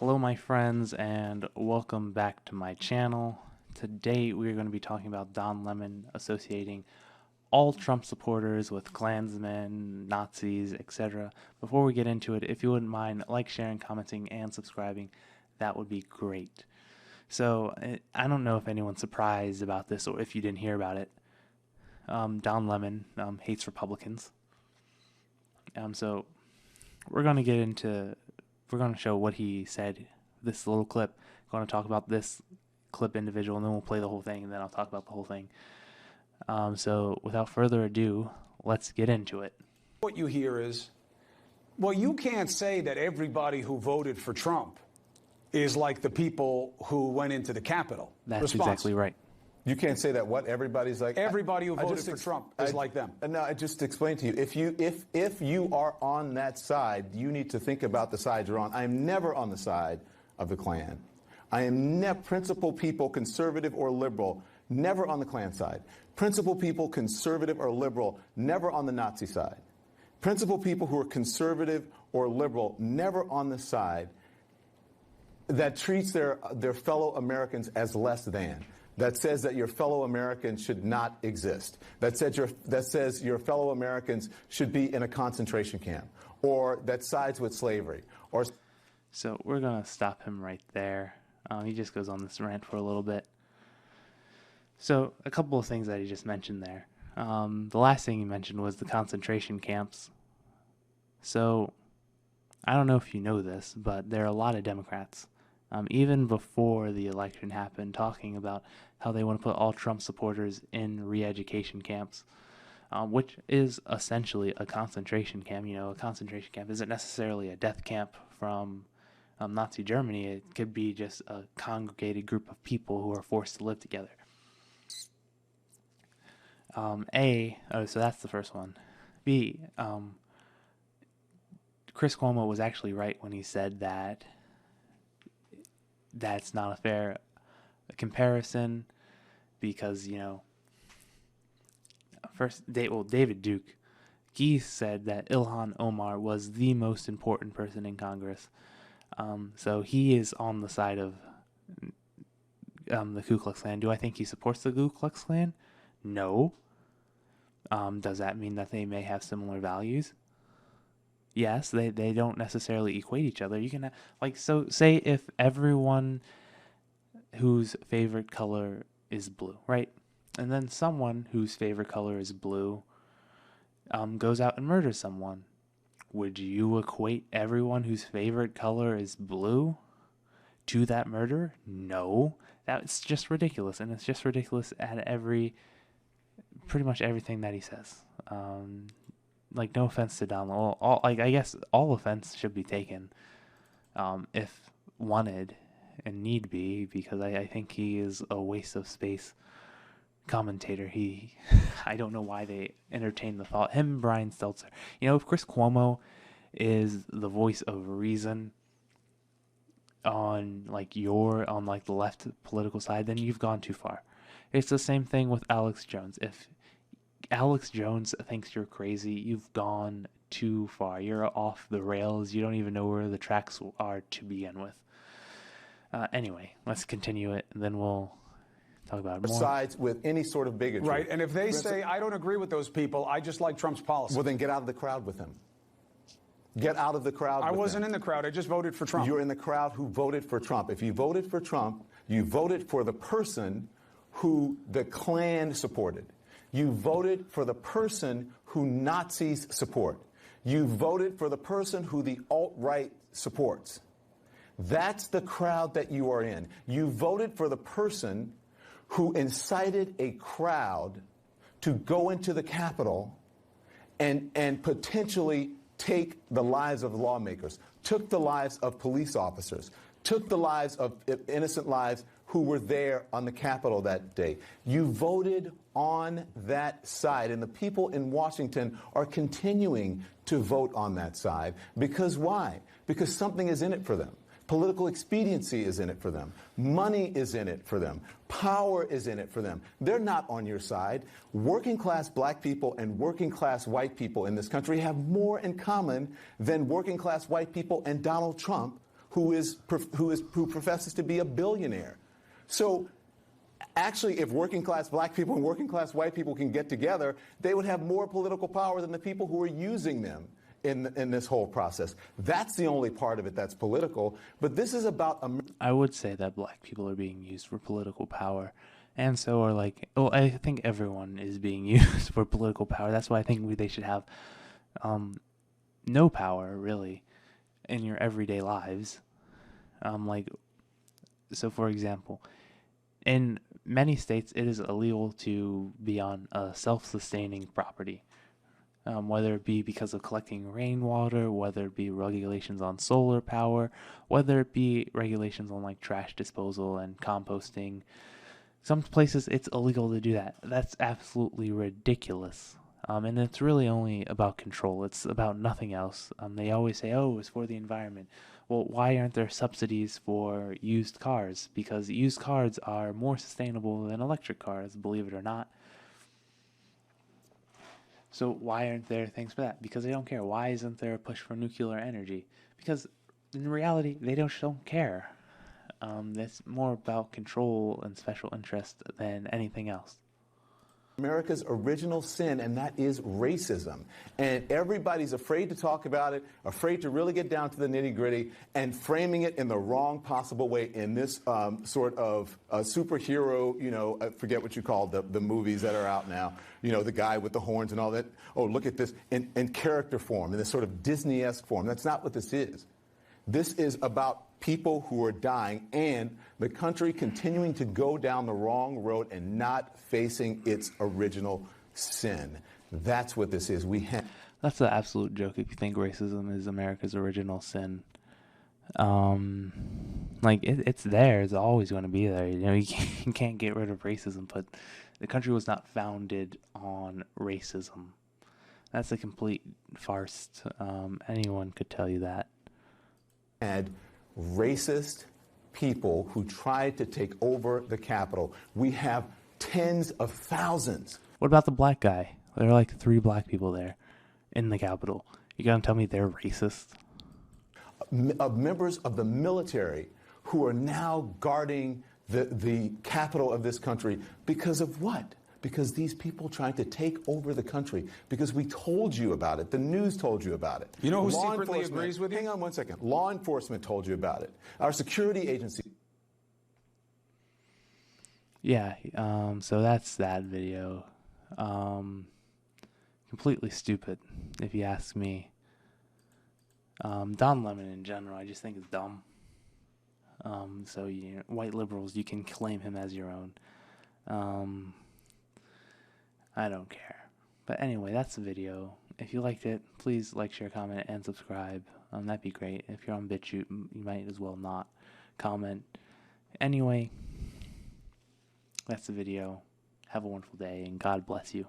Hello my friends and welcome back to my channel. Today we're going to be talking about Don Lemon associating all Trump supporters with Klansmen, Nazis, etc. Before we get into it, if you wouldn't mind sharing, commenting, and subscribing, that would be great. So I don't know if anyone's surprised about this or if you didn't hear about it. Don Lemon hates Republicans. So we're going to get into we're going to show what he said. This little clip. I'm going to talk about this clip individual, and then we'll play the whole thing, and then I'll talk about the whole thing. So without further ado, let's get into it. What you hear is, well, you can't say that everybody who voted for Trump is like the people who went into the Capitol. That's exactly right. You can't say that. What? Everybody's like everybody who voted for Trump is like them. No, I just explained to you. If you are on that side, you need to think about the side you're on. I am never on the side of the Klan. I am principled people, conservative or liberal, never on the Klan side. Principled people, conservative or liberal, never on the Nazi side. Principled people who are conservative or liberal, never on the side that treats their fellow Americans as less than. That says that your fellow Americans should not exist. That says your fellow Americans should be in a concentration camp, or that sides with slavery. So we're going to stop him right there. He just goes on this rant for a little bit. So a couple of things that he just mentioned there. The last thing he mentioned was the concentration camps. So I don't know if you know this, but there are a lot of Democrats even before the election happened, talking about how they want to put all Trump supporters in re-education camps, which is essentially a concentration camp. You know, a concentration camp isn't necessarily a death camp from Nazi Germany. It could be just a congregated group of people who are forced to live together. So that's the first one. B, Chris Cuomo was actually right when he said that that's not a fair comparison because, you know, David Duke, he said that Ilhan Omar was the most important person in Congress. So he is on the side of the Ku Klux Klan. Do I think he supports the Ku Klux Klan? No. Does that mean that they may have similar values? Yes, they don't necessarily equate each other. You can so say if everyone whose favorite color is blue, right? And then someone whose favorite color is blue goes out and murders someone. Would you equate everyone whose favorite color is blue to that murder? No. That's just ridiculous, and it's just ridiculous at pretty much everything that he says. No offense to Don Lemon. I guess all offense should be taken if wanted and need be, because I think he is a waste of space commentator. I don't know why they entertain the thought. Him and Brian Stelter. You know, if Chris Cuomo is the voice of reason on the left political side, then you've gone too far. It's the same thing with Alex Jones. If Alex Jones thinks you're crazy, you've gone too far. You're off the rails. You don't even know where the tracks are to begin with. Anyway, let's continue it, and then we'll talk about it more. Sides with any sort of bigotry. Right, and if they say, I don't agree with those people, I just like Trump's policy. Well, then get out of the crowd with him. Get out of the crowd with him. I wasn't in the crowd. I just voted for Trump. You're in the crowd who voted for Trump. If you voted for Trump, you voted for the person who the Klan supported. You voted for the person who Nazis support. You voted for the person who the alt-right supports. That's the crowd that you are in. You voted for the person who incited a crowd to go into the Capitol and potentially take the lives of lawmakers, took the lives of police officers, took the lives of innocent lives who were there on the Capitol that day. You voted on that side, and the people in Washington are continuing to vote on that side. Because why? Because something is in it for them. Political expediency is in it for them. Money is in it for them. Power is in it for them. They're not on your side. Working class black people and working class white people in this country have more in common than working class white people and Donald Trump, who professes to be a billionaire. So actually, if working class black people and working class white people can get together, they would have more political power than the people who are using them in this whole process. That's the only part of it that's political. But this is about I would say that black people are being used for political power. And so are I think everyone is being used for political power. That's why I think they should have no power, really, in your everyday lives. So for example, in many states, it is illegal to be on a self-sustaining property, whether it be because of collecting rainwater, whether it be regulations on solar power, whether it be regulations on like trash disposal and composting. Some places it's illegal to do that. That's absolutely ridiculous. And it's really only about control. It's about nothing else. They always say, oh, it's for the environment. Well, why aren't there subsidies for used cars? Because used cars are more sustainable than electric cars, believe it or not. So why aren't there things for that? Because they don't care. Why isn't there a push for nuclear energy? Because in reality, they don't care. That's more about control and special interest than anything else. America's original sin, and that is racism. And everybody's afraid to talk about it, afraid to really get down to the nitty-gritty, and framing it in the wrong possible way in this sort of superhero, I forget what you call the movies that are out now, the guy with the horns and all that. Oh, look at this, in character form, in this sort of Disney-esque form. That's not what this is. This is about people who are dying and the country continuing to go down the wrong road and not facing its original sin. That's what this is. That's an absolute joke if you think racism is America's original sin. It's there. It's always going to be there. You can't get rid of racism, but the country was not founded on racism. That's a complete farce. Anyone could tell you that. Had racist people who tried to take over the Capitol. We have tens of thousands. What about the black guy? There are like 3 black people there in the Capitol. You gonna tell me they're racist? Members of the military who are now guarding the capital of this country because of what? Because these people tried to take over the country. Because we told you about it. The news told you about it. You know who secretly agrees with you? Hang on one second. Law enforcement told you about it. Our security agency. Yeah, so that's that video. Completely stupid, if you ask me. Don Lemon in general, I just think is dumb. So white liberals, you can claim him as your own. I don't care. But anyway, that's the video. If you liked it, please like, share, comment, and subscribe. That'd be great. If you're on BitChute, you might as well not comment. Anyway, that's the video. Have a wonderful day, and God bless you.